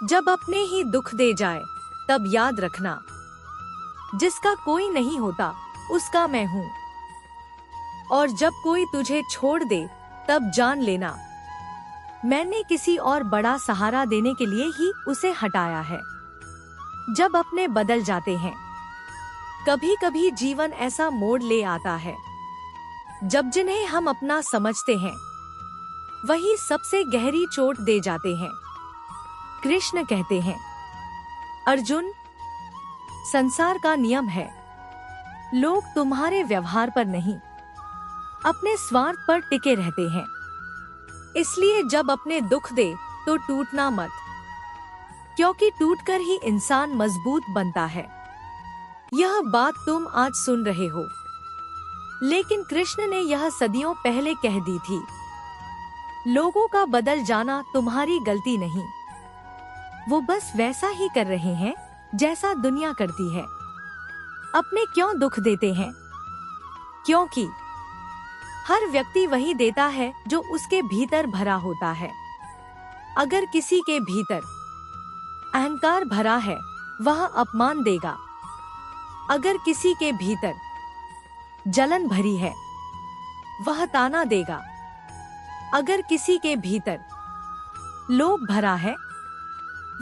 जब अपने ही दुख दे जाए तब याद रखना, जिसका कोई नहीं होता उसका मैं हूँ। और जब कोई तुझे छोड़ दे तब जान लेना, मैंने किसी और बड़ा सहारा देने के लिए ही उसे हटाया है। जब अपने बदल जाते हैं, कभी कभी जीवन ऐसा मोड़ ले आता है जब जिन्हें हम अपना समझते हैं वही सबसे गहरी चोट दे जाते हैं। कृष्ण कहते हैं, अर्जुन, संसार का नियम है, लोग तुम्हारे व्यवहार पर नहीं, अपने स्वार्थ पर टिके रहते हैं। इसलिए जब अपने दुख दे तो टूटना मत, क्योंकि टूटकर ही इंसान मजबूत बनता है। यह बात तुम आज सुन रहे हो, लेकिन कृष्ण ने यह सदियों पहले कह दी थी। लोगों का बदल जाना तुम्हारी गलती नहीं, वो बस वैसा ही कर रहे हैं जैसा दुनिया करती है। अपने क्यों दुख देते हैं? क्योंकि हर व्यक्ति वही देता है जो उसके भीतर भरा होता है। अगर किसी के भीतर अहंकार भरा है, वह अपमान देगा। अगर किसी के भीतर जलन भरी है, वह ताना देगा। अगर किसी के भीतर लोभ भरा है,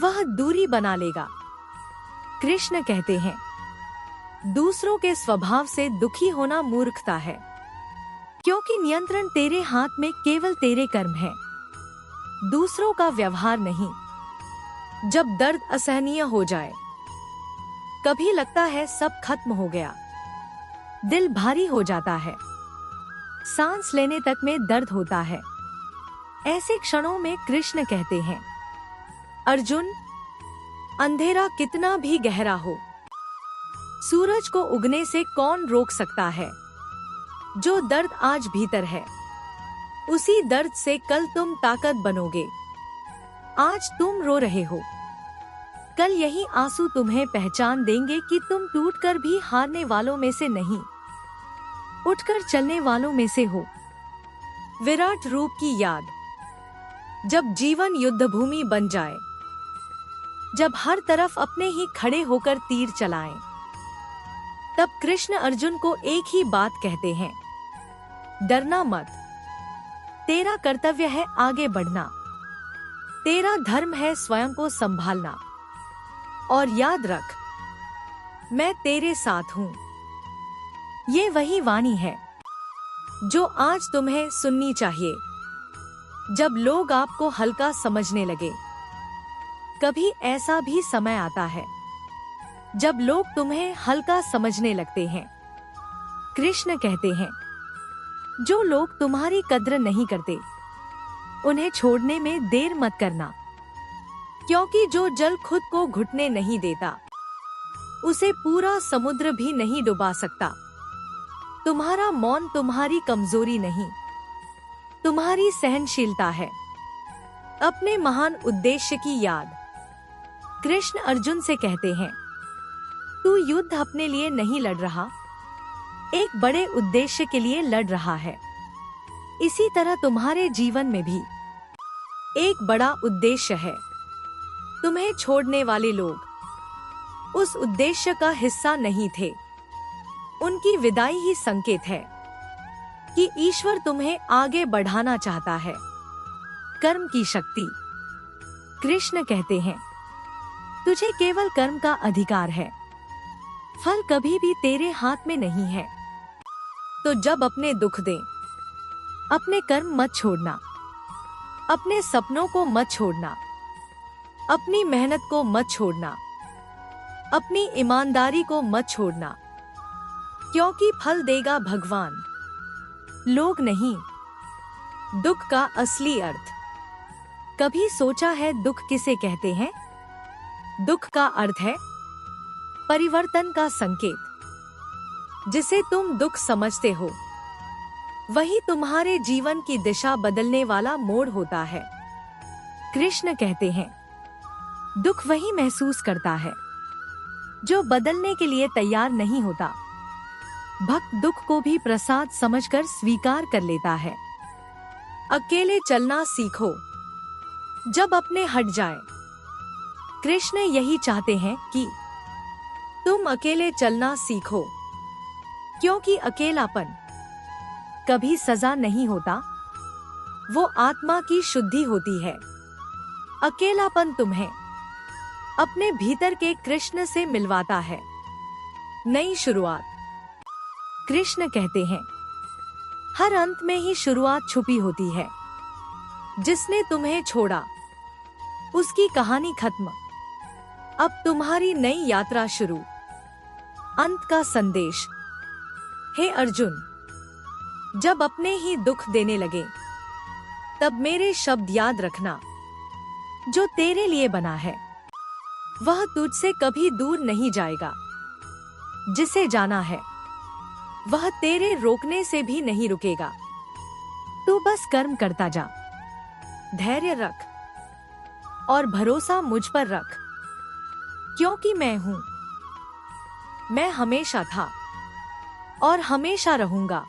वह दूरी बना लेगा। कृष्ण कहते हैं, दूसरों के स्वभाव से दुखी होना मूर्खता है, क्योंकि नियंत्रण तेरे हाथ में केवल तेरे कर्म है, दूसरों का व्यवहार नहीं। जब दर्द असहनीय हो जाए, कभी लगता है सब खत्म हो गया, दिल भारी हो जाता है, सांस लेने तक में दर्द होता है, ऐसे क्षणों में कृष्ण कहते हैं, अर्जुन, अंधेरा कितना भी गहरा हो, सूरज को उगने से कौन रोक सकता है? जो दर्द आज भीतर है, उसी दर्द से कल तुम ताकत बनोगे। आज तुम रो रहे हो, कल यही आंसू तुम्हें पहचान देंगे कि तुम टूटकर भी हारने वालों में से नहीं, उठकर चलने वालों में से हो। विराट रूप की याद। जब जीवन युद्धभूमि बन जाए, जब हर तरफ अपने ही खड़े होकर तीर चलाएं, तब कृष्ण अर्जुन को एक ही बात कहते हैं, डरना मत, तेरा कर्तव्य है आगे बढ़ना, तेरा धर्म है स्वयं को संभालना, और याद रख, मैं तेरे साथ हूं। ये वही वाणी है जो आज तुम्हें सुननी चाहिए, जब लोग आपको हल्का समझने लगे। कभी ऐसा भी समय आता है जब लोग तुम्हें हल्का समझने लगते हैं। कृष्ण कहते हैं, जो लोग तुम्हारी कद्र नहीं करते, उन्हें छोड़ने में देर मत करना, क्योंकि जो जल खुद को घुटने नहीं देता, उसे पूरा समुद्र भी नहीं डुबा सकता। तुम्हारा मौन तुम्हारी कमजोरी नहीं, तुम्हारी सहनशीलता है। अपने महान उद्देश्य की याद। कृष्ण अर्जुन से कहते हैं, तू युद्ध अपने लिए नहीं लड़ रहा, एक बड़े उद्देश्य के लिए लड़ रहा है। इसी तरह तुम्हारे जीवन में भी एक बड़ा उद्देश्य है। तुम्हें छोड़ने वाले लोग उस उद्देश्य का हिस्सा नहीं थे। उनकी विदाई ही संकेत है कि ईश्वर तुम्हें आगे बढ़ाना चाहता है। कर्म की शक्ति। कृष्ण कहते हैं, तुझे केवल कर्म का अधिकार है, फल कभी भी तेरे हाथ में नहीं है। तो जब अपने दुख दे, अपने कर्म मत छोड़ना, अपने सपनों को मत छोड़ना, अपनी मेहनत को मत छोड़ना, अपनी ईमानदारी को मत छोड़ना, क्योंकि फल देगा भगवान, लोग नहीं। दुख का असली अर्थ। कभी सोचा है दुख किसे कहते हैं? दुख का अर्थ है परिवर्तन का संकेत। जिसे तुम दुख समझते हो, वही तुम्हारे जीवन की दिशा बदलने वाला मोड़ होता है। कृष्ण कहते हैं, दुख वही महसूस करता है जो बदलने के लिए तैयार नहीं होता। भक्त दुख को भी प्रसाद समझकर स्वीकार कर लेता है। अकेले चलना सीखो। जब अपने हट जाए, कृष्ण यही चाहते हैं कि तुम अकेले चलना सीखो, क्योंकि अकेलापन कभी सजा नहीं होता, वो आत्मा की शुद्धि होती है। अकेलापन तुम्हें अपने भीतर के कृष्ण से मिलवाता है। नई शुरुआत। कृष्ण कहते हैं, हर अंत में ही शुरुआत छुपी होती है। जिसने तुम्हें छोड़ा उसकी कहानी खत्म, अब तुम्हारी नई यात्रा शुरू। अंत का संदेश। हे अर्जुन, जब अपने ही दुख देने लगे तब मेरे शब्द याद रखना। जो तेरे लिए बना है वह तुझसे कभी दूर नहीं जाएगा। जिसे जाना है वह तेरे रोकने से भी नहीं रुकेगा। तू बस कर्म करता जा, धैर्य रख और भरोसा मुझ पर रख, क्योंकि मैं हूं। मैं हमेशा था और हमेशा रहूंगा।